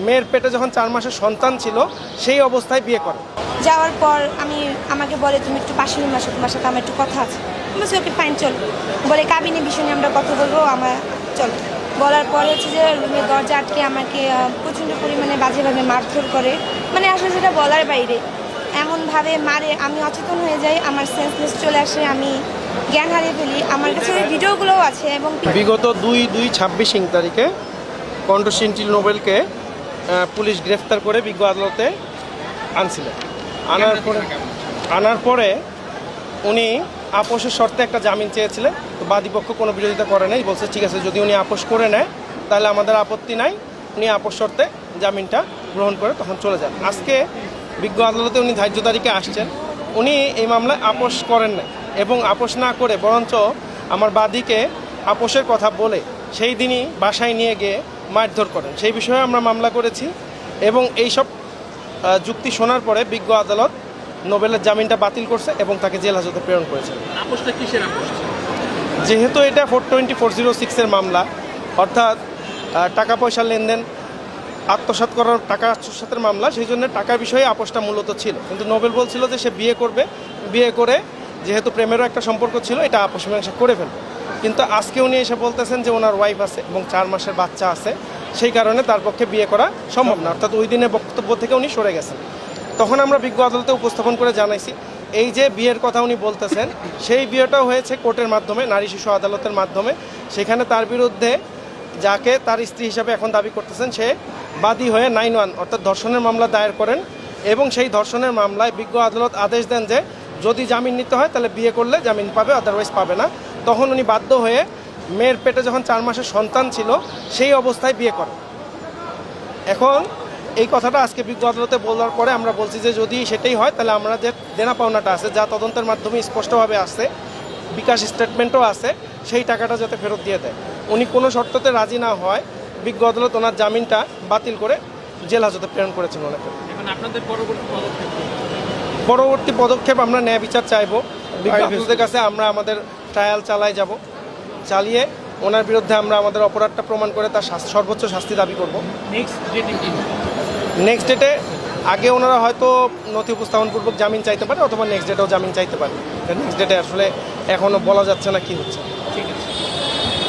মেয়ের পেটে যখন 4 মাসের সন্তান ছিল সেই অবস্থায় বিয়ে করে। যাওয়ার পর আমাকে বলে তুমি একটু পাশে রুমে আসো, তোমার সাথে আমার একটু কথা আছে। বলছি ওকে ফাইন, চল। বলে কাবিনে বিষয় নিয়ে আমরা কথা বলবো, আমার চলো। বলার পরে হচ্ছে যে রুমের দরজা আটকে আমাকে প্রচণ্ড পরিমাণে বাজেভাবে মারধর করে, মানে আসলে যেটা বলার বাইরে, এমনভাবে মারে আমি অচেতন হয়ে যাই, আমার সেন্সলেস চলে আসে, আমি জ্ঞান হারিয়ে ফেলি। আমার কাছে ওই ভিডিওগুলোও আছে। এবং বিগত 2/2/26 তারিখে কণ্ঠশিল্পী নোবেলকে পুলিশ গ্রেফতার করে বিজ্ঞ আদালতে আনছিলেন। আনার পরে উনি আপোষের শর্তে একটা জামিন চেয়েছিলেন, তো বাদীপক্ষ কোনো বিরোধিতা করে নাই, বলছে ঠিক আছে যদি উনি আপোষ করে নেয় তাহলে আমাদের আপত্তি নাই। উনি আপোষ শর্তে জামিনটা গ্রহণ করে তখন চলে যান। আজকে বিজ্ঞ আদালতে উনি ধার্য তারিখে আসছেন। উনি এই মামলায় আপোষ করেন নাই এবং আপোষ না করে বরঞ্চ আমার বাদীকে আপোষের কথা বলে সেই দিনই বাসায় নিয়ে গিয়ে মারধর করেন। সেই বিষয়ে আমরা মামলা করেছি এবং এইসব যুক্তি শোনার পরে বিজ্ঞ আদালত নোবেলের জামিনটা বাতিল করছে এবং তাকে জেল হাজতে প্রেরণ করেছে। আপোষটা কিসের আপোষ? যেহেতু এটা 42406-এর মামলা, অর্থাৎ টাকা পয়সা লেনদেন আত্মসাৎ করার টাকা আত্মসাতের মামলা, সেই জন্য টাকার বিষয়ে আপোষটা মূলত ছিল। কিন্তু নোবেল বলছিল যে সে বিয়ে করবে, বিয়ে করে যেহেতু প্রেমেরও একটা সম্পর্ক ছিল এটা আপোষ মীমাংসা করে ফেলবে। কিন্তু আজকে উনি এসে বলতেছেন যে ওনার ওয়াইফ আছে এবং 4 মাসের বাচ্চা আছে, সেই কারণে তার পক্ষে বিয়ে করা সম্ভব না, অর্থাৎ ওই দিনের বক্তব্য থেকে উনি সরে গেছেন। তখন আমরা বিজ্ঞ আদালতে উপস্থাপন করে জানাইছি এই যে বিয়ের কথা উনি বলতেছেন সেই বিয়েটাও হয়েছে কোর্টের মাধ্যমে, নারী শিশু আদালতের মাধ্যমে। সেখানে তার বিরুদ্ধে যাকে তার স্ত্রী হিসাবে এখন দাবি করতেছেন সে বাদী হয়ে 9-1 অর্থাৎ ধর্ষণের মামলা দায়ের করেন এবং সেই ধর্ষণের মামলায় বিজ্ঞ আদালত আদেশ দেন যে যদি জামিন নিতে হয় তাহলে বিয়ে করলে জামিন পাবে, আদারওয়াইজ পাবে না। তখন উনি বাধ্য হয়ে মেয়ের পেটে যখন 4 মাসের সন্তান ছিল সেই অবস্থায় বিয়ে করেন। এখন এই কথাটা আজকে বিজ্ঞ আদালতে বলার পরে আমরা বলছি যে যদি সেটাই হয় তাহলে আমরা যে দেনা পাওনাটা আছে, যা তদন্তের মাধ্যমে স্পষ্টভাবে আসছে, বিকাশ স্টেটমেন্টও আছে, সেই টাকাটা যাতে ফেরত দিয়ে দেয়। উনি কোনো শর্ততে রাজি না হয় বিজ্ঞ আদালত ওনার জামিনটা বাতিল করে জেল হাজতে প্রেরণ করেছেন ওনাকে। এখন আপনাদের পরবর্তী পদক্ষেপ আমরা ন্যায় বিচার চাইবো বিজ্ঞ আদালতের কাছে। আমরা আমাদের ট্রায়াল চালিয়ে যাব, চালিয়ে ওনার বিরুদ্ধে আমরা আমাদের অপরাধটা প্রমাণ করে তার সর্বোচ্চ শাস্তি দাবি করব। নেক্সট ডেটে আগে ওনারা হয়তো নথি উপস্থাপনপূর্বক জামিন চাইতে পারে অথবা নেক্সট ডেটেও জামিন চাইতে পারে। নেক্সট ডেটে আসলে এখনও বলা যাচ্ছে না কি হচ্ছে। ঠিক আছে।